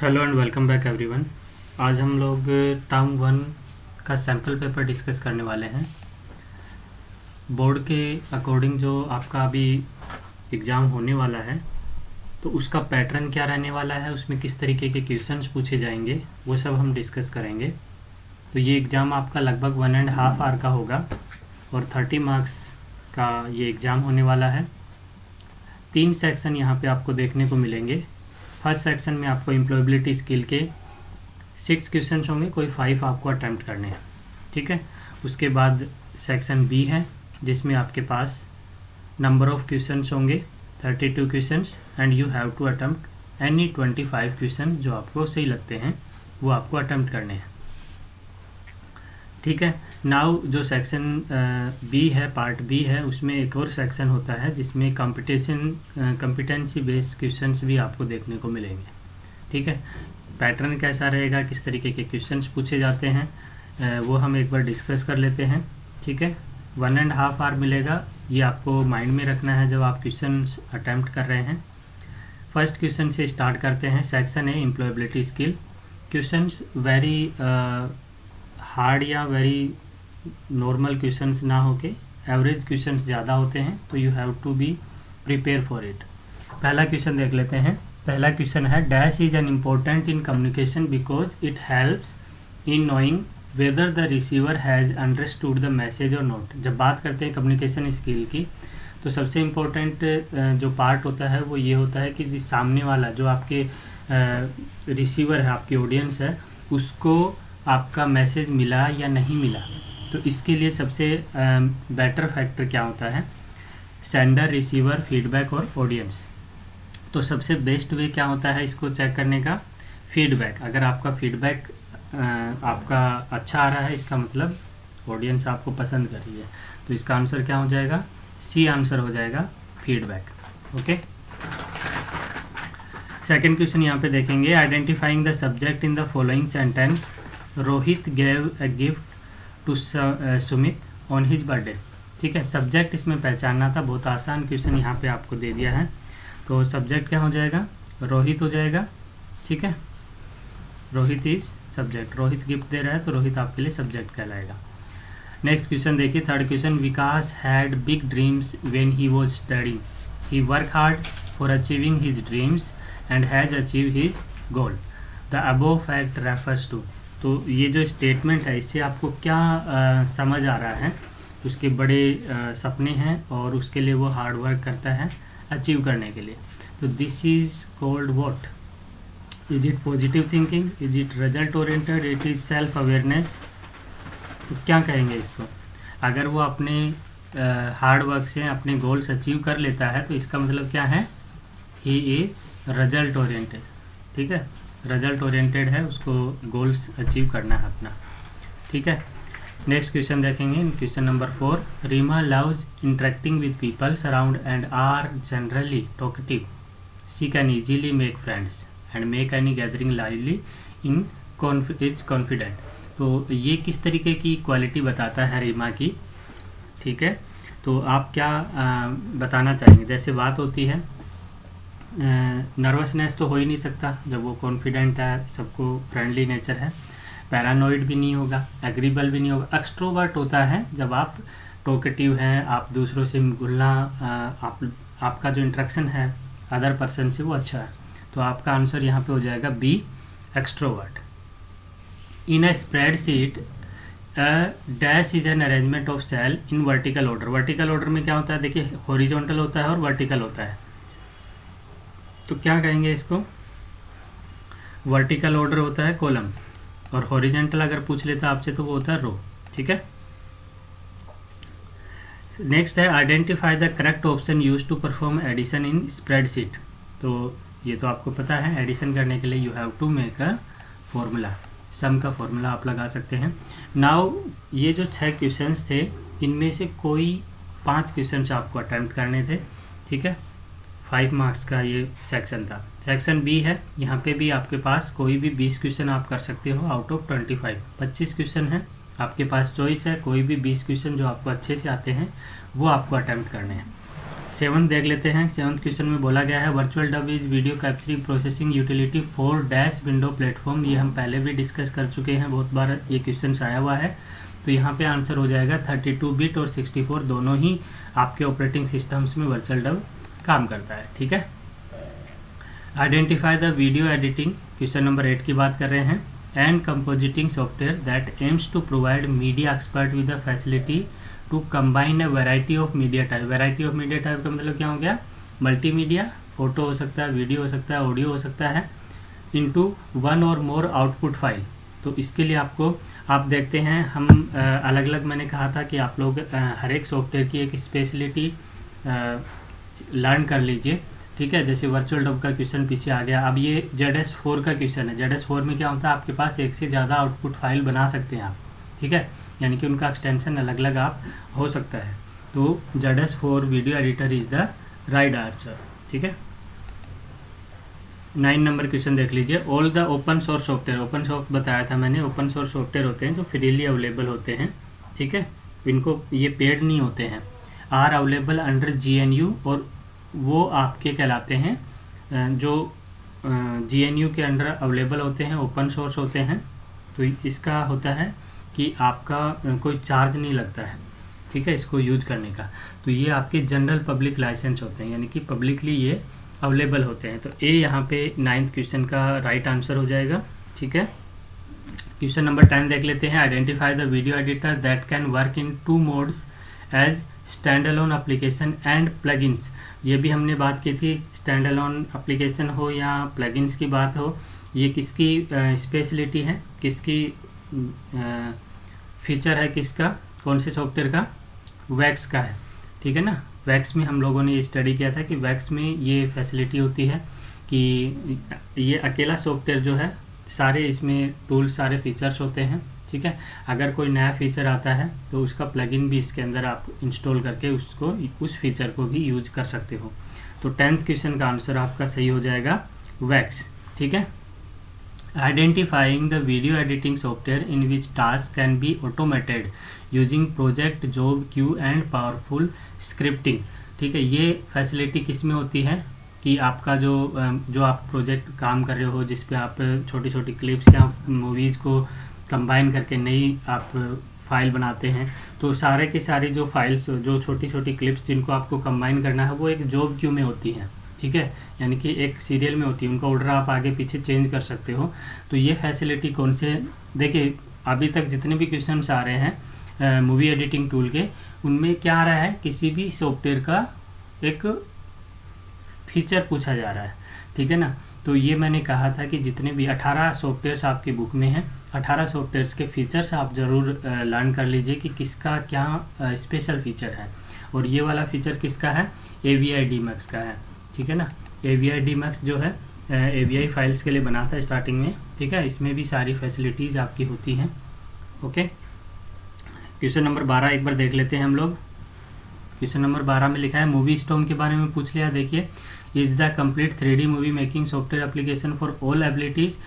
Hello and welcome back everyone. आज हम लोग टर्म 1 का सैम्पल पेपर डिस्कस करने वाले हैं। बोर्ड के अकॉर्डिंग जो आपका अभी एग्ज़ाम होने वाला है तो उसका पैटर्न क्या रहने वाला है, उसमें किस तरीके के क्वेश्चंस पूछे जाएंगे, वो सब हम डिस्कस करेंगे। तो ये एग्ज़ाम आपका लगभग 1.5 आवर का होगा और 30 मार्क्स का ये एग्ज़ाम होने वाला है। 3 सेक्शन यहाँ पे आपको देखने को मिलेंगे। फर्स्ट सेक्शन में आपको एम्प्लॉयबिलिटी स्किल के 6 क्वेश्चन होंगे, कोई 5 आपको अटैम्प्ट करने हैं, ठीक है। उसके बाद सेक्शन बी है जिसमें आपके पास नंबर ऑफ क्वेश्चंस होंगे 32 questions and you have to attempt any 25 question जो आपको सही लगते हैं वो आपको अटैम्प्ट करने हैं, ठीक है। नाउ जो सेक्शन बी है, पार्ट बी है, उसमें एक और सेक्शन होता है जिसमें कॉम्पिटेंसी बेस्ड क्वेश्चंस भी आपको देखने को मिलेंगे, ठीक है। पैटर्न कैसा रहेगा, किस तरीके के क्वेश्चंस पूछे जाते हैं वो हम एक बार डिस्कस कर लेते हैं, ठीक है। 1.5 आवर मिलेगा, ये आपको माइंड में रखना है जब आप क्वेश्चंस अटैम्प्ट कर रहे हैं। फर्स्ट क्वेश्चन से स्टार्ट करते हैं। सेक्शन है employability skill. Questions very hard या वेरी नॉर्मल क्वेश्चंस ना होके एवरेज क्वेश्चंस ज़्यादा होते हैं, तो you have to be prepare for it. पहला क्वेश्चन देख लेते हैं। पहला क्वेश्चन है dash is an important in communication because it helps in knowing whether the receiver has understood the message और नॉट। जब बात करते हैं कम्युनिकेशन स्किल की तो सबसे इम्पोर्टेंट जो पार्ट होता है वो ये होता है कि जिस सामने वाला जो आपके रिसीवर है, आपकी ऑडियंस है, उसको आपका मैसेज मिला या नहीं मिला। तो इसके लिए सबसे बेटर फैक्टर क्या होता है, सेंडर, रिसीवर, फीडबैक और ऑडियंस। तो सबसे बेस्ट वे क्या होता है इसको चेक करने का, फीडबैक। अगर आपका फीडबैक आपका अच्छा आ रहा है, इसका मतलब ऑडियंस आपको पसंद कर रही है, तो इसका आंसर क्या हो जाएगा, सी आंसर हो जाएगा, फीडबैक। ओके। सेकेंड क्वेश्चन यहाँ पे देखेंगे। Identifying the subject in the following sentence, Rohit gave a gift to Sumit on his birthday. ठीक है, सब्जेक्ट इसमें पहचानना था, बहुत आसान क्वेश्चन यहाँ पे आपको दे दिया है। तो सब्जेक्ट क्या हो जाएगा, रोहित हो जाएगा, ठीक है। Rohit is subject, Rohit gift दे रहा है तो रोहित आपके लिए सब्जेक्ट कहलाएगा। नेक्स्ट क्वेश्चन देखिए, third question. Vikas had big dreams when he was studying, he work hard for achieving his dreams and has achieve his goal, the above fact refers to. तो ये जो स्टेटमेंट है इससे आपको क्या समझ आ रहा है, उसके बड़े सपने हैं और उसके लिए वो हार्ड वर्क करता है अचीव करने के लिए। तो this is called what, is it positive thinking, is it result oriented, it is self awareness. तो क्या कहेंगे इसको, अगर वो अपने हार्ड वर्क से अपने गोल्स अचीव कर लेता है तो इसका मतलब क्या है, ही इज रिजल्ट ओरिएंटेड, ठीक है। रिजल्ट ओरिएंटेड है, उसको गोल्स अचीव करना है अपना, ठीक है। नेक्स्ट क्वेश्चन देखेंगे, question number 4। Reema loves interacting with people around and are generally talkative, she can easily make friends and make any gathering lively in is confident. तो ये किस तरीके की क्वालिटी बताता है रीमा की, ठीक है। तो आप क्या बताना चाहेंगे, जैसे बात होती है नर्वसनेस तो हो ही नहीं सकता जब वो कॉन्फिडेंट है, सबको फ्रेंडली नेचर है, पैरानॉइड भी नहीं होगा, एग्रीबल भी नहीं होगा। एक्सट्रोवर्ट होता है जब आप टॉकेटिव हैं, आप दूसरों से घुलना, आपका जो इंटरेक्शन है अदर पर्सन से वो अच्छा है। तो आपका आंसर यहाँ पे हो जाएगा B, extrovert. In a spreadsheet dash is an arrangement of cell in vertical order. Vertical order में क्या होता है, देखिए हॉरिजॉन्टल होता है और वर्टिकल होता है। तो क्या कहेंगे इसको, वर्टिकल ऑर्डर होता है कॉलम और हॉरिजॉन्टल अगर पूछ लेता आपसे तो वो होता है रो, ठीक है। नेक्स्ट है identify the correct option use to perform addition in spreadsheet. तो ये तो आपको पता है, एडिशन करने के लिए you have to make a formula, sum का फॉर्मूला आप लगा सकते हैं। नाउ ये जो 6 क्वेश्चंस थे इनमें से कोई 5 क्वेश्चंस आपको अटेम्प्ट करने थे, ठीक है। 5 मार्क्स का ये सेक्शन था। सेक्शन बी है, यहाँ पे भी आपके पास कोई भी 20 क्वेश्चन आप कर सकते हो आउट ऑफ 25। 25 क्वेश्चन है आपके पास, चॉइस है, कोई भी 20 क्वेश्चन जो आपको अच्छे से आते हैं वो आपको अटेम्प्ट करने हैं। 7 देख लेते हैं। 7th क्वेश्चन में बोला गया है virtual dub is video capturing processing utility for dash window platform. ये हम पहले भी डिस्कस कर चुके हैं, बहुत बार ये क्वेश्चन आया हुआ है। तो यहाँ पे आंसर हो जाएगा 32 बिट और 64 दोनों ही आपके ऑपरेटिंग सिस्टम्स में वर्चुअल डब काम करता है। ठीक है। Identify the video editing, question number 8 की बात कर रहे हैं, and compositing software that aims to provide media expert with the facility to combine a variety of media type. Variety of media type का मतलब क्या हो गया? मल्टीमीडिया, फोटो हो सकता है, वीडियो हो सकता है, ऑडियो हो सकता है, इनटू वन और मोर आउटपुट फाइल। तो इसके लिए आपको आप देखते हैं हम अलग अलग मैंने कहा था कि आप लोग हर एक सॉफ्टवेयर की एक स्पेशलिटी लर्न कर लीजिए। ठीक है, जैसे वर्चुअल डब का क्वेश्चन पीछे आ गया। अब ये ZS4 का क्वेश्चन है। ZS4 में क्या होता है, आपके पास एक से ज़्यादा आउटपुट फाइल बना सकते हैं आप। ठीक है, यानी कि उनका एक्सटेंशन अलग अलग आप हो सकता है। तो ZS4 video editor is the right answer. ठीक है। 9 नंबर क्वेश्चन देख लीजिए। All the open source software, open source बताया था मैंने, ओपन सोर्स सॉफ्टवेयर होते हैं जो फ्रीली अवेलेबल होते हैं। ठीक है, इनको ये पेड नहीं होते हैं। आर अवेलेबल अंडर GNU, और वो आपके कहलाते हैं जो GNU के अंडर अवेलेबल होते हैं, ओपन सोर्स होते हैं। तो इसका होता है कि आपका कोई चार्ज नहीं लगता है। ठीक है, इसको यूज करने का। तो ये आपके जनरल पब्लिक लाइसेंस होते हैं, यानी कि पब्लिकली ये अवेलेबल होते हैं। तो ए यहाँ पे 9th क्वेश्चन का राइट आंसर हो जाएगा। ठीक है। क्वेश्चन नंबर 10 देख लेते हैं। Identify the video editor that can work in 2 modes as stand alone application and plugins. ये भी हमने बात की थी, स्टैंड अलोन एप्लीकेशन हो या प्लगइन्स की बात हो, ये किसकी स्पेशलिटी है, किसकी फीचर है, किसका, कौन से सॉफ्टवेयर का? वैक्स का है। ठीक है ना। वैक्स में हम लोगों ने स्टडी किया था कि वैक्स में ये फैसिलिटी होती है कि ये अकेला सॉफ्टवेयर जो है, सारे इसमें टूल्स, सारे फीचर्स होते हैं। ठीक है, अगर कोई नया फीचर आता है तो उसका प्लगइन भी इसके अंदर आप इंस्टॉल करके उसको, उस फीचर को भी यूज कर सकते हो। तो 10th क्वेश्चन का आंसर आपका सही हो जाएगा वैक्स। ठीक है। Identifying the video editing software in which task can be automated using project, job queue and powerful scripting. ठीक है, ये फैसिलिटी किस में होती है कि आपका जो आप प्रोजेक्ट काम कर रहे हो, जिस पे आप छोटी छोटी क्लिप्स या मूवीज़ को कंबाइन करके नई आप फाइल बनाते हैं, तो सारे के सारी जो फाइल्स, जो छोटी छोटी क्लिप्स जिनको आपको कंबाइन करना है, वो एक जॉब क्यू में होती हैं। ठीक है, यानी कि एक सीरियल में होती है, उनका ऑर्डर आप आगे पीछे चेंज कर सकते हो। तो ये फैसिलिटी कौन से, देखिए अभी तक जितने भी क्वेश्चन आ रहे हैं मूवी एडिटिंग टूल के, उनमें क्या आ रहा है, किसी भी सॉफ्टवेयर का एक फीचर पूछा जा रहा है। ठीक है ना। तो ये मैंने कहा था कि जितने भी 18 सॉफ्टवेयर्स आपकी बुक में हैं, 18 सॉफ्टवेयर्स के फीचर्स आप ज़रूर लर्न कर लीजिए कि किसका क्या स्पेशल फीचर है। और ये वाला फीचर किसका है? AVI DMAX का है। ठीक है ना। AVI DMAX जो है AVI फाइल्स के लिए बना था स्टार्टिंग में। ठीक है, इसमें भी सारी फैसिलिटीज़ आपकी होती हैं। ओके। क्वेश्चन नंबर 12 एक बार देख लेते हैं हम लोग। क्वेश्चन नंबर 12 में लिखा है मूवी स्टॉर्म के बारे में पूछ लिया। देखिए, is the complete 3D movie making software application for all abilities,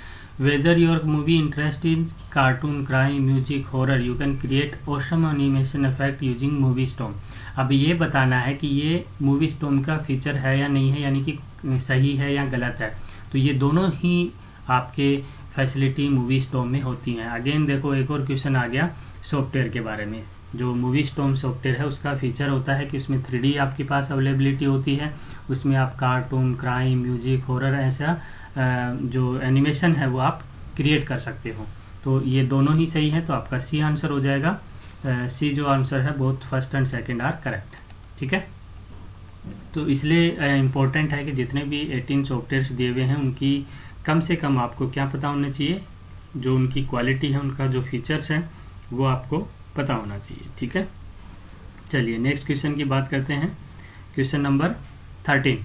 whether your movie interest in cartoon, crime, music, horror, you can create awesome animation effect using movie storm. अब ये बताना है कि ये मूवी स्टॉर्म का feature है या नहीं है, यानी कि सही है या गलत है। तो ये दोनों ही आपके फैसिलिटी मूवी स्टॉर्म में होती हैं। अगेन देखो, एक और क्वेश्चन आ गया सॉफ्टवेयर के बारे में। जो मूवी स्टॉर्म सॉफ्टवेयर है उसका फीचर होता है कि उसमें 3D आपके पास अवेलेबिलिटी होती है। उसमें आप कार्टून, क्राइम, म्यूजिक, हॉरर, ऐसा जो एनिमेशन है वो आप क्रिएट कर सकते हो। तो ये दोनों ही सही है, तो आपका सी आंसर हो जाएगा। सी जो आंसर है, both first and second are correct. ठीक है। तो इसलिए इम्पोर्टेंट है कि जितने भी 18 सॉफ्टवेयर्स दिए हुए हैं उनकी कम से कम आपको क्या पता होना चाहिए, जो उनकी क्वालिटी है, उनका जो फीचर्स हैं वो आपको पता होना चाहिए। ठीक है। चलिए नेक्स्ट क्वेश्चन की बात करते हैं। Question number 13।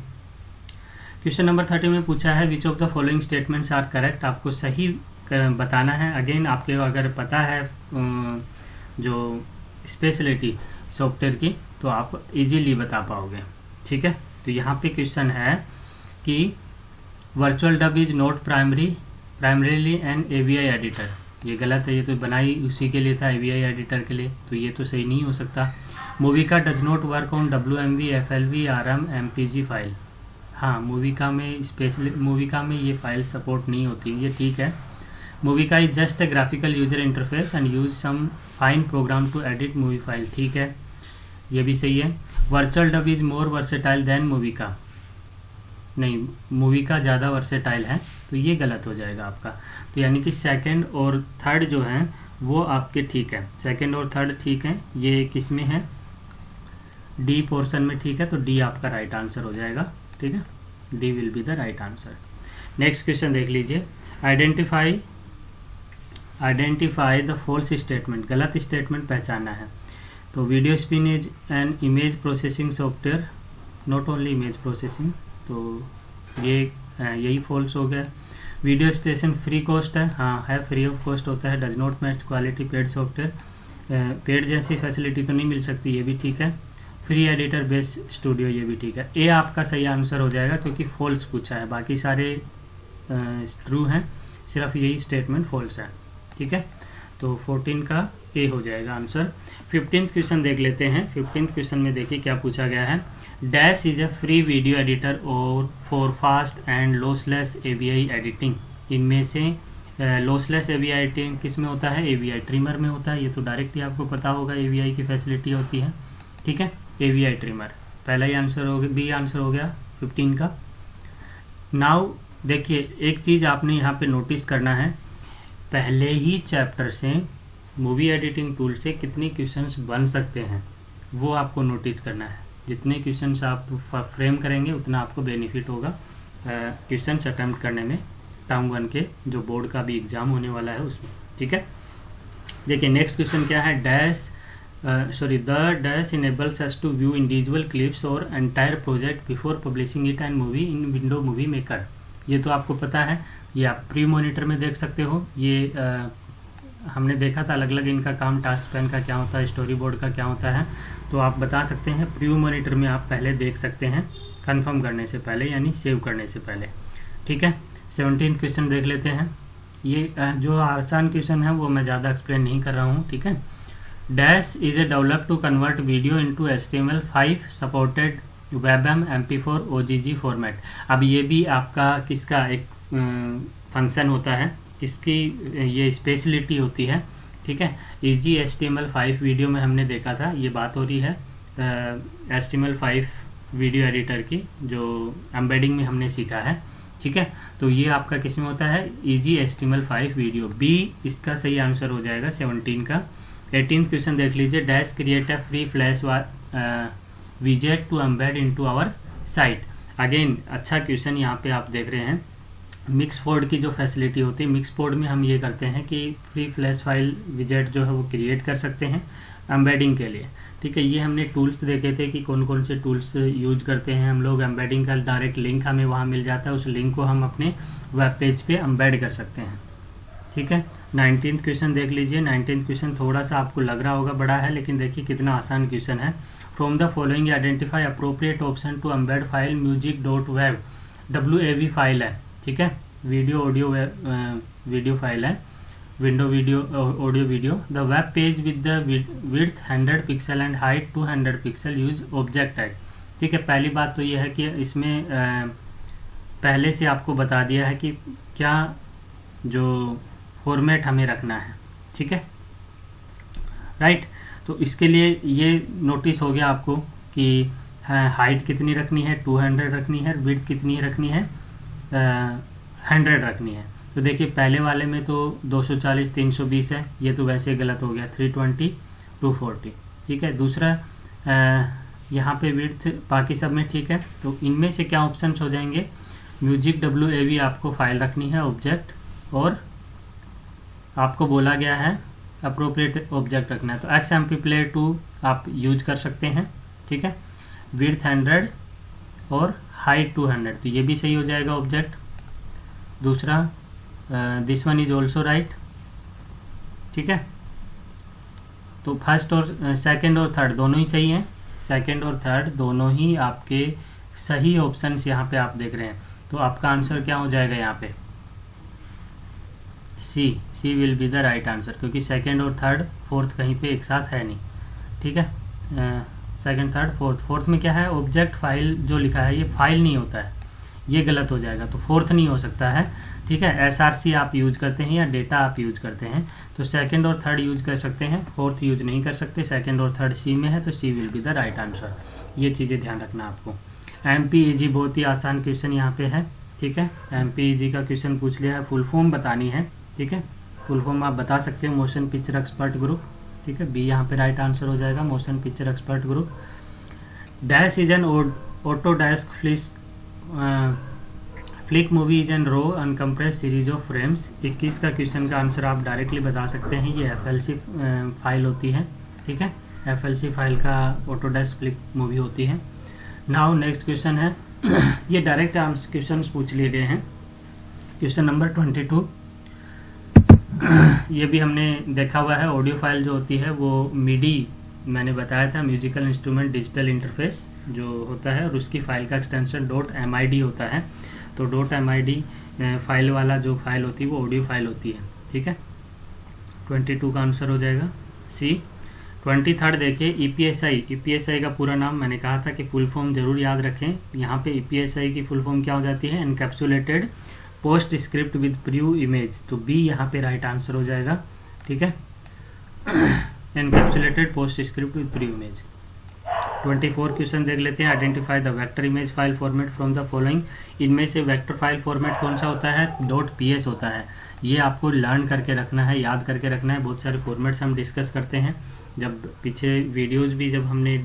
क्वेश्चन नंबर 13 में पूछा है which of the following statements are correct. आपको सही बताना है। अगेन आपके अगर पता है जो स्पेशलिटी सॉफ्टवेयर की, तो आप इजीली बता पाओगे। ठीक है। तो यहाँ पे क्वेश्चन है कि virtual dub is not primarily an AVI editor. ये गलत है, ये तो बनाई उसी के लिए था, AVI एडिटर के लिए, तो ये तो सही नहीं हो सकता। Movica does not work on WMV, FLV, RM, MPG file. हाँ, मूविका में स्पेशली मूविका में ये फाइल सपोर्ट नहीं होती, ये ठीक है। Movica is just a graphical user interface and use some fine program to edit movie file, ठीक है, ये भी सही है। Virtual dub is more versatile than Movica, नहीं, मूविका ज़्यादा वर्सेटाइल है, तो ये गलत हो जाएगा आपका। तो यानी कि सेकंड और थर्ड जो हैं वो आपके ठीक है, सेकंड और थर्ड ठीक है। ये किस में है, डी पोर्शन में, ठीक है, तो डी आपका राइट आंसर हो जाएगा, ठीक है, D will be the right answer. Next question देख लीजिए, आइडेंटिफाई द फॉल्स स्टेटमेंट, गलत स्टेटमेंट पहचानना है। तो video spin is an image processing software, not only image processing, तो ये यही फॉल्स हो गया। वीडियो स्पेशन फ्री कॉस्ट है, हाँ है, फ्री ऑफ कॉस्ट होता है। Does not match quality paid software, paid जैसी फैसिलिटी तो नहीं मिल सकती, ये भी ठीक है। फ्री एडिटर बेस स्टूडियो, ये भी ठीक है। ए आपका सही आंसर हो जाएगा क्योंकि फॉल्स पूछा है, बाकी सारे ट्रू हैं, सिर्फ यही स्टेटमेंट फॉल्स है, ठीक है। तो 14 का ए हो जाएगा आंसर। 15th क्वेश्चन देख लेते हैं। 15th क्वेश्चन में देखिए क्या पूछा गया है। Dash is a free video editor और for fast and lossless AVI editing. इनमें से लॉसलेस AVI एडिटिंग किस में होता है, AVI ट्रिमर में होता है। ये तो डायरेक्ट ही आपको पता होगा AVI की फैसिलिटी होती है, ठीक है, AVI ट्रिमर। पहला ही आंसर हो गया, बी आंसर हो गया 15 का। नाउ देखिए एक चीज़ आपने यहाँ पे नोटिस करना है, पहले ही चैप्टर से मूवी एडिटिंग टूल से कितने क्वेश्चंस बन सकते हैं वो आपको नोटिस करना है। जितने क्वेश्चंस आप फ्रेम करेंगे उतना आपको बेनिफिट होगा क्वेश्चंस अटेम्प्ट करने में, टर्म 1 के जो बोर्ड का भी एग्जाम होने वाला है उसमें, ठीक है। देखिए नेक्स्ट क्वेश्चन क्या है, the dash enables us to view individual clips और entire project before publishing it and movie in window movie maker. ये तो आपको पता है, ये आप प्री मॉनिटर में देख सकते हो। ये हमने देखा था अलग अलग इनका काम, टास्क पैन का क्या होता है, स्टोरी बोर्ड का क्या होता है, तो आप बता सकते हैं प्री मॉनिटर में आप पहले देख सकते हैं कंफर्म करने से पहले, यानी सेव करने से पहले, ठीक है। 17th क्वेश्चन देख लेते हैं। ये जो आसान क्वेश्चन है वो मैं ज़्यादा एक्सप्लेन नहीं कर रहा हूँ, ठीक है। Dash is a develop to convert video into HTML5 supported WebM MP4 OGG format. अब ये भी आपका किसका एक फंक्शन होता है, किसकी ये स्पेशलिटी होती है, ठीक है। EG HTML5 वीडियो में हमने देखा था, ये बात हो रही है HTML5 वीडियो एडिटर की जो एम्बेडिंग में हमने सीखा है, ठीक है। तो ये आपका किस में होता है, EG HTML5 वीडियो, बी इसका सही आंसर हो जाएगा 17 का। 18th क्वेश्चन देख लीजिए, dash create a free flash विजेट to embed into our site. Again अच्छा क्वेश्चन यहाँ पे आप देख रहे हैं। मिक्सपोर्ड की जो फैसिलिटी होती है, मिक्सपोर्ड में हम ये करते हैं कि फ्री फ्लैश फाइल विजेट जो है वो क्रिएट कर सकते हैं एम्बेडिंग के लिए, ठीक है। ये हमने टूल्स देखे थे कि कौन कौन से टूल्स यूज करते हैं हम लोग। एम्बेडिंग का डायरेक्ट लिंक हमें वहाँ मिल जाता है, उस लिंक को हम अपने वेब पेज पे एम्बेड कर सकते हैं, ठीक है। 19th क्वेश्चन देख लीजिए। 19th क्वेश्चन थोड़ा सा आपको लग रहा होगा बड़ा है, लेकिन देखिए कितना आसान क्वेश्चन है। From the following identify appropriate option to embed file music.wav, WAV file है, ठीक है, वीडियो ऑडियो वीडियो फाइल है, window video audio video. The web page with the width 100 pixel and height 200 pixel use object tag, ठीक है। पहली बात तो ये है कि इसमें पहले से आपको बता दिया है कि क्या जो फॉर्मेट हमें रखना है, ठीक है, राइट। तो इसके लिए ये नोटिस हो गया आपको कि हाइट कितनी रखनी है, 200 रखनी है, विड्थ कितनी रखनी है, 100 रखनी है। तो देखिए पहले वाले में तो 240 320 है, ये तो वैसे गलत हो गया, 320 240, ठीक है। दूसरा यहाँ पे विड्थ बाकी सब में ठीक है। तो इनमें से क्या ऑप्शंस हो जाएंगे, music.wav आपको फाइल रखनी है ऑब्जेक्ट, और आपको बोला गया है अप्रोप्रिएट ऑब्जेक्ट रखना है, तो XMPplay2 आप यूज कर सकते हैं, ठीक है। विड्थ 100 और हाइट 200, तो ये भी सही हो जाएगा ऑब्जेक्ट। दूसरा this one is also right, ठीक है। तो फर्स्ट और सेकंड और थर्ड दोनों ही सही हैं, सेकंड और थर्ड दोनों ही आपके सही ऑप्शंस यहाँ पे आप देख रहे हैं। तो आपका आंसर क्या हो जाएगा यहाँ पे, C will be the right answer, क्योंकि सेकंड और थर्ड फोर्थ कहीं पे एक साथ है नहीं, ठीक है। सेकंड, थर्ड, फोर्थ में क्या है, ऑब्जेक्ट फाइल जो लिखा है ये फाइल नहीं होता है, ये गलत हो जाएगा, तो फोर्थ नहीं हो सकता है। ठीक है, SRC आप यूज करते हैं या डेटा आप यूज करते हैं तो सेकंड और थर्ड यूज कर सकते हैं, फोर्थ यूज नहीं कर सकते। सेकंड और थर्ड सी में है तो C will be the right answer. ये चीज़ें ध्यान रखना आपको। MPEG बहुत ही आसान क्वेश्चन यहाँ पे है। ठीक है, MPEG का क्वेश्चन पूछ लिया है, फुल फॉर्म बतानी है। ठीक है, फुल फॉर्म आप बता सकते हो, मोशन पिक्चर एक्सपर्ट ग्रुप। ठीक है, बी यहाँ पे राइट आंसर हो जाएगा, motion picture expert group. Dash is an auto dash flick movie is an raw uncompress series of frames. 21 का क्वेश्चन का आंसर आप डायरेक्टली बता सकते हैं, ये FLC फाइल होती है। ठीक है, FLC फाइल का ऑटोडेस्क फ्लिक मूवी होती है। नाउ नेक्स्ट क्वेश्चन है ये डायरेक्ट क्वेश्चन पूछ लिए गए हैं। क्वेश्चन नंबर 22 ये भी हमने देखा हुआ है। ऑडियो फाइल जो होती है वो मिडी, मैंने बताया था, म्यूजिकल इंस्ट्रूमेंट डिजिटल इंटरफेस जो होता है, और उसकी फाइल का एक्सटेंशन .mid होता है। तो .mid फाइल वाला जो फाइल होती है वो ऑडियो फाइल होती है। ठीक है, 22 का आंसर हो जाएगा सी। 23 देखिए, EPSI का पूरा नाम मैंने कहा था कि फुल फॉर्म जरूर याद रखें। यहाँ पे EPSI की फुल फॉर्म क्या हो जाती है, encapsulated post script with preview image. तो बी यहाँ पे राइट आंसर हो जाएगा। ठीक है, encapsulated post script with preview image. 24 question देख लेते हैं। Identify the vector image file format from the following. इनमें से वेक्टर फाइल फॉर्मेट कौन सा होता है, .ps होता है। ये आपको लर्न करके रखना है, याद करके रखना है। बहुत सारे फॉर्मेट्स हम डिस्कस करते हैं, जब पीछे वीडियोस भी जब हमने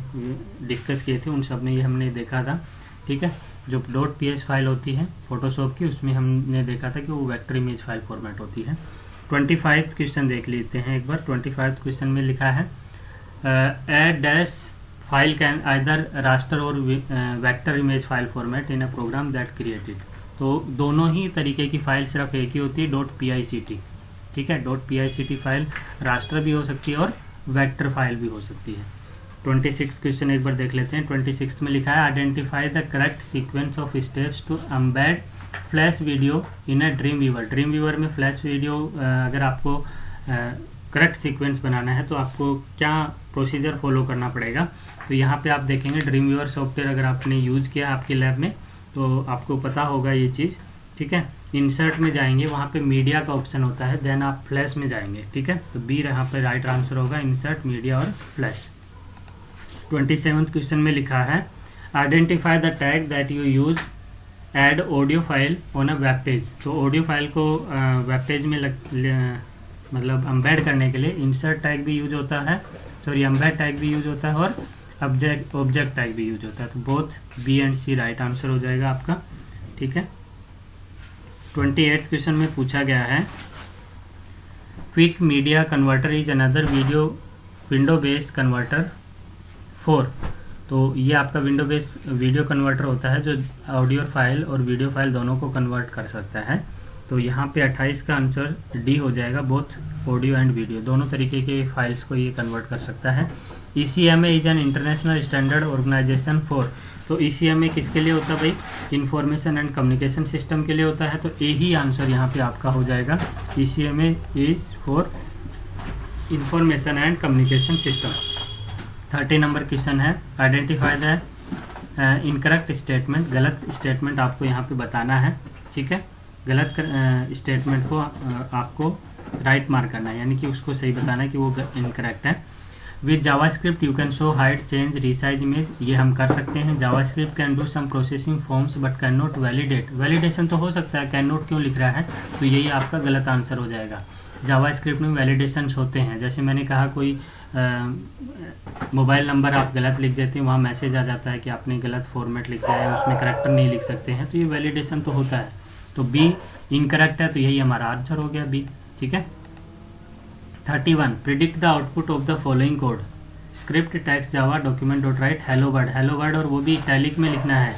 डिस्कस किए थे उन सब में ये हमने देखा था। ठीक है, जो .ps फाइल होती है फोटोशॉप की, उसमें हमने देखा था कि वो वेक्टर इमेज फाइल फॉर्मेट होती है। 25 क्वेश्चन देख लेते हैं एक बार। 25 क्वेश्चन में लिखा है a dash file can either raster और vector image file format in a program that created. तो दोनों ही तरीके की फाइल, सिर्फ एक ही होती है, .pict। ठीक है, .pict फाइल रास्टर भी हो सकती है और वेक्टर फाइल भी हो सकती है। 26 क्वेश्चन एक बार देख लेते हैं। 26 में लिखा है identify the correct sequence of steps to embed flash video in a dream viewer. Dream viewer में फ्लैश वीडियो अगर आपको करेक्ट सीक्वेंस बनाना है तो आपको क्या प्रोसीजर फॉलो करना पड़ेगा। तो यहाँ पे आप देखेंगे ड्रीम व्यूअर सॉफ्टवेयर अगर आपने यूज़ किया आपके लैब में तो आपको पता होगा ये चीज़। ठीक है, इंसर्ट में जाएंगे, वहाँ पे मीडिया का ऑप्शन होता है, देन आप फ्लैश में जाएंगे। ठीक है, तो बी यहाँ पे राइट आंसर होगा, इंसर्ट, मीडिया और फ्लैश। 27th क्वेश्चन में लिखा है identify the tag that you use add audio file on a web page. तो ऑडियो फाइल को वेब पेज में मतलब एम्बेड करने के लिए इंसर्ट टैग भी यूज होता है, सॉरी एम्बेड टैग भी यूज होता है और ऑब्जेक्ट टैग भी यूज होता है। तो both B and C right answer हो जाएगा आपका। ठीक है, 28th क्वेश्चन में पूछा गया है quick media converter is another window based converter 4। तो ये आपका विंडो बेस्ड वीडियो कन्वर्टर होता है जो ऑडियो फाइल और वीडियो फाइल दोनों को कन्वर्ट कर सकता है। तो यहाँ पे 28 का आंसर डी हो जाएगा, बोथ ऑडियो एंड वीडियो दोनों तरीके के फाइल्स को ये कन्वर्ट कर सकता है। ECMA is an international standard organization for. तो ECMA किसके लिए होता है भाई, इंफॉर्मेशन एंड कम्युनिकेशन सिस्टम के लिए होता है। तो ए ही आंसर यहाँ पे आपका हो जाएगा, ECMA is for information and communication system. 30 number question है आइडेंटिफाई द इनकरेक्ट स्टेटमेंट। गलत स्टेटमेंट आपको यहाँ पे बताना है। ठीक है, गलत स्टेटमेंट को आपको राइट मार्क करना है, यानी कि उसको सही बताना है कि वो इनकरेक्ट है। With JavaScript you can show height change resize image. ये हम कर सकते हैं। JavaScript can do some processing forms but can not validate. Validation तो हो सकता है, कैन नॉट क्यों लिख रहा है, तो यही आपका गलत आंसर हो जाएगा। जावास्क्रिप्ट में वैलिडेशंस होते हैं, जैसे मैंने कहा कोई मोबाइल नंबर आप गलत लिख देते हैं, वहाँ मैसेज आ जाता है कि आपने गलत फॉर्मेट लिखा है, उसमें करेक्टर नहीं लिख सकते हैं, तो ये वैलिडेशन तो होता है। तो बी इनकरेक्ट है, तो यही हमारा आंसर हो गया बी। ठीक है, 31 predict the output of the following code. Script text Java document dot right hello word. Hello word और वो भी इटैलिक में लिखना है।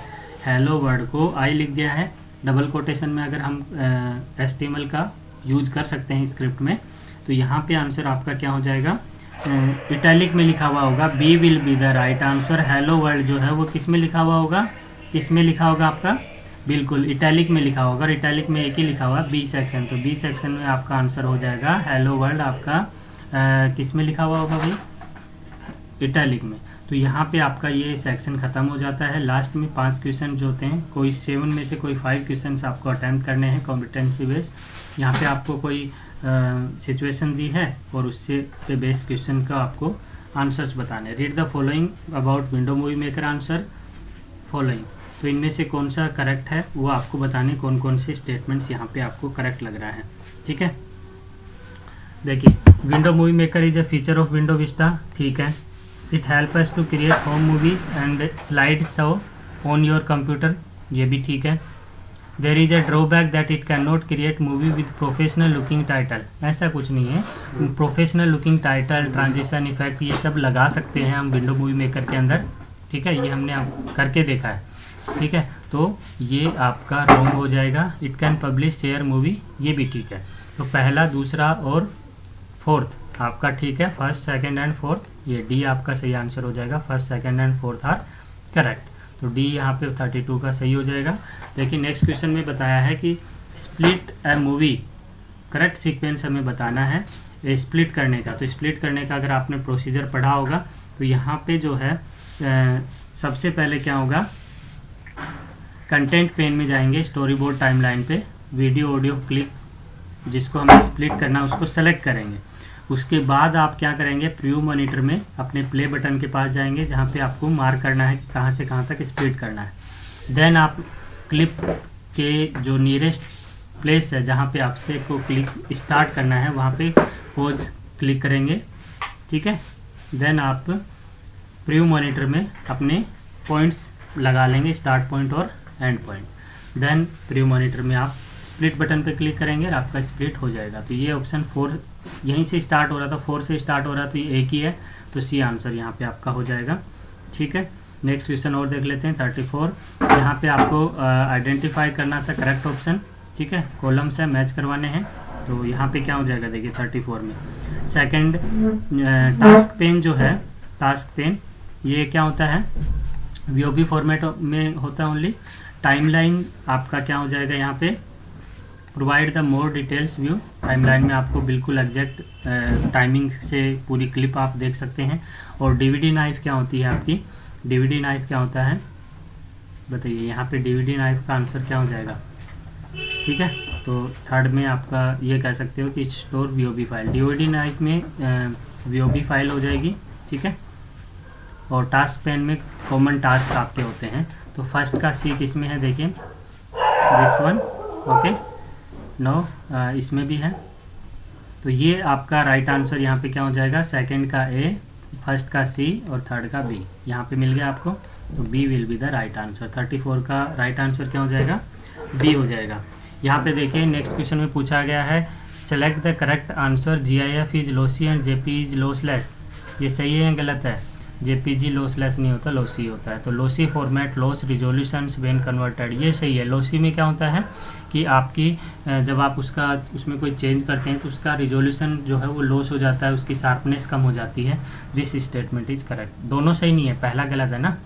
हेलो वर्ड को आई लिख दिया है, डबल कोटेशन में अगर हम HTML का यूज कर सकते हैं स्क्रिप्ट में, तो यहाँ पे आंसर आपका क्या हो जाएगा, इटैलिक में लिखा हुआ होगा। B will be the right answer. Hello world जो है वो किस में लिखा हुआ होगा, किस में लिखा होगा आपका, बिल्कुल इटैलिक में लिखा होगा। और इटैलिक में एक ही लिखा हुआ बी सेक्शन, तो बी सेक्शन में आपका आंसर हो जाएगा हेलो वर्ल्ड। आपका किस में लिखा हुआ होगा भाई, इटैलिक में। तो यहाँ पे आपका ये सेक्शन ख़त्म हो जाता है। लास्ट में 5 क्वेश्चन जो होते हैं, कोई 7 में से कोई 5 क्वेश्चन आपको अटेम्प्ट करने हैं कॉम्पिटेंसी बेस्ड। यहाँ पे आपको कोई सिचुएशन दी है और उससे पे बेस्ड क्वेश्चन का आपको आंसर्स बताने। Read the following about window movie maker, answer following. तो इनमें से कौन सा करेक्ट है वो आपको बताने, कौन कौन से स्टेटमेंट्स यहाँ पे आपको करेक्ट लग रहा है। ठीक है, देखिए window movie maker is a feature of window Vista. ठीक है, it help us to create home movies and slide show on your computer, ये भी ठीक है। There is a drawback that it can not create movie with professional looking title. ऐसा कुछ नहीं है, professional looking title, transition effect ये सब लगा सकते हैं हम विंडो मूवी मेकर के अंदर। ठीक है, ये हमने करके देखा है। ठीक है, तो ये आपका रॉन्ग हो जाएगा। It can publish share movie, ये भी ठीक है। तो पहला, दूसरा और फोर्थ आपका ठीक है। फर्स्ट, सेकंड एंड फोर्थ, ये डी आपका सही आंसर हो जाएगा। First, second and fourth are correct. तो डी यहाँ पे 32 का सही हो जाएगा। लेकिन नेक्स्ट क्वेश्चन में बताया है कि split A movie, correct sequence हमें बताना है स्प्लिट करने का। तो स्प्लिट करने का अगर आपने प्रोसीजर पढ़ा होगा तो यहाँ पे जो है सबसे पहले क्या होगा, कंटेंट पेन में जाएंगे, स्टोरी बोर्ड टाइमलाइन पे वीडियो ऑडियो क्लिप जिसको हमें स्प्लिट करना उसको सेलेक्ट करेंगे। उसके बाद आप क्या करेंगे, प्रीव्यू मॉनिटर में अपने प्ले बटन के पास जाएंगे जहाँ पे आपको मार्क करना है कि कहाँ से कहाँ तक स्प्लिट करना है। देन आप क्लिप के जो नियरेस्ट प्लेस है जहाँ पे आपसे को क्लिक स्टार्ट करना है वहाँ पे पॉज क्लिक करेंगे। ठीक है, देन आप प्रीव्यू मॉनिटर में अपने पॉइंट्स लगा लेंगे, स्टार्ट पॉइंट और end point. Then preview monitor में आप स्प्लिट बटन पे क्लिक करेंगे और आपका स्प्लिट हो जाएगा। तो ये ऑप्शन 4 यहीं से स्टार्ट हो रहा था, 4 से स्टार्ट हो रहा तो ये एक ही है, तो सी आंसर यहाँ पे आपका हो जाएगा। ठीक है, नेक्स्ट क्वेश्चन और देख लेते हैं 34। यहाँ पे आपको आइडेंटिफाई करना था करेक्ट ऑप्शन। ठीक है, कॉलम्स है मैच करवाने हैं। तो यहाँ पे क्या हो जाएगा, देखिए 34 में सेकंड टास्क पेन जो है, टास्क पेन ये क्या होता है, वीओबी फॉर्मेट में होता है ओनली। टाइमलाइन आपका क्या हो जाएगा, यहाँ पे provide the more details view. Timeline में आपको बिल्कुल एग्जैक्ट टाइमिंग से पूरी क्लिप आप देख सकते हैं। और डीवीडी नाइफ क्या होती है आपकी, डीवीडी नाइफ क्या होता है बताइए, यहाँ पे डीवीडी नाइफ का आंसर क्या हो जाएगा। ठीक है, तो थर्ड में आपका ये कह सकते हो कि स्टोर वीओबी फाइल, डीवीडी नाइफ में वीओबी फाइल हो जाएगी। ठीक है, और टास्क पेन में कॉमन टास्क आपके होते हैं। तो फर्स्ट का सी किस में है, देखिए दिस वन, ओके नो इसमें भी है। तो ये आपका राइट आंसर यहाँ पे क्या हो जाएगा, सेकंड का ए, फर्स्ट का सी और थर्ड का बी यहाँ पे मिल गया आपको। तो B will be the right answer. 34 का राइट आंसर क्या हो जाएगा, बी हो जाएगा। यहाँ पे देखिए नेक्स्ट क्वेश्चन में पूछा गया है select the correct answer, GIF is lossy and JPG is lossless. ये सही है या गलत है, JPG लॉसलेस नहीं होता, लॉसी होता है। तो lossy format loss resolutions when converted, ये सही है। लॉसी में क्या होता है कि आपकी जब आप उसमें कोई चेंज करते हैं तो उसका रिजोल्यूशन जो है वो लॉस हो जाता है, उसकी शार्पनेस कम हो जाती है। This statement is correct. दोनों सही नहीं है, पहला गलत है ना।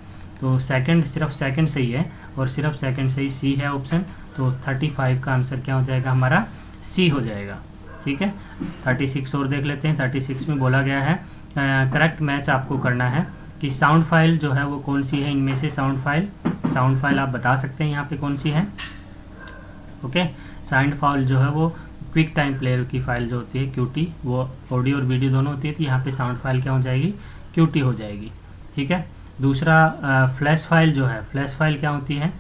तो सेकंड, सिर्फ सेकंड सही है और सिर्फ सेकंड सही सी है ऑप्शन। तो 35 का आंसर क्या हो जाएगा हमारा, सी हो जाएगा। ठीक है, 36 और देख लेते हैं। 36 में बोला गया है करेक्ट मैच आपको करना है कि साउंड फाइल जो है वो कौन सी है इनमें से। साउंड फाइल आप बता सकते हैं यहाँ पे कौन सी है। ओके, साउंड फाइल जो है वो क्विक टाइम प्लेयर की फाइल जो होती है QT, वो ऑडियो और वीडियो दोनों होती है। तो यहाँ पे साउंड फाइल क्या हो जाएगी, QT हो जाएगी। ठीक है, दूसरा फ्लैश फाइल जो है, फ्लैश फाइल क्या होती है,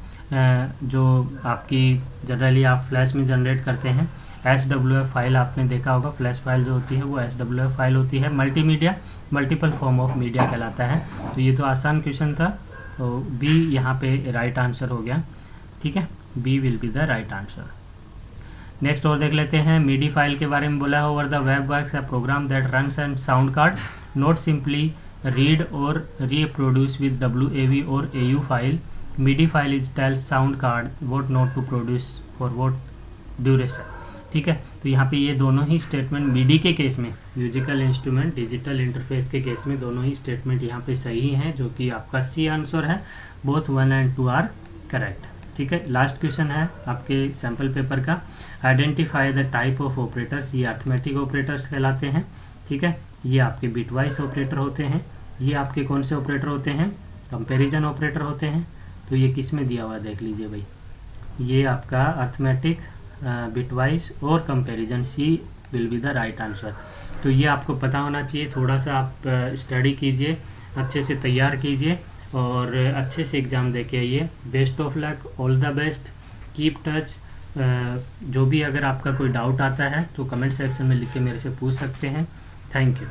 जो आपकी जनरली आप फ्लैश में जनरेट करते हैं। SWF फाइल आपने देखा होगा, फ्लैश फाइल जो होती है वो SWF फाइल होती है। Multimedia, multiple form of media कहलाता है। तो ये तो आसान क्वेश्चन था, तो बी यहाँ पे राइट आंसर हो गया। ठीक है, B will be the right answer. Next और देख लेते हैं, मीडी फाइल के बारे में बोला है। Over the web works a program that runs and sound card not simply read और reproduce with WAV or AU file. MIDI file is tells sound card what not to produce for what duration. ठीक है, तो यहाँ पे ये दोनों ही statement MIDI के case में, म्यूजिकल इंस्ट्रूमेंट डिजिटल इंटरफेस के केस में दोनों ही स्टेटमेंट यहाँ पे सही हैं, जो कि आपका सी आंसर है। Both 1 and 2 are correct. ठीक है, लास्ट क्वेश्चन है आपके सैम्पल पेपर का। Identify the type of operators, ये अर्थमेटिक ऑपरेटर्स कहलाते हैं। ठीक है, ये आपके बिटवाइज ऑपरेटर होते हैं। ये आपके कौन से ऑपरेटर होते हैं? कंपैरिजन ऑपरेटर होते हैं। तो ये किस में दिया हुआ देख लीजिए भाई, ये आपका अर्थमेटिक, बिटवाइज और comparison, C will be the right answer. तो ये आपको पता होना चाहिए, थोड़ा सा आप स्टडी कीजिए, अच्छे से तैयार कीजिए और अच्छे से एग्ज़ाम दे के आइए। Best of luck, all the best, keep touch. जो भी अगर आपका कोई डाउट आता है तो कमेंट सेक्शन में लिख के मेरे से पूछ सकते हैं। Thank you.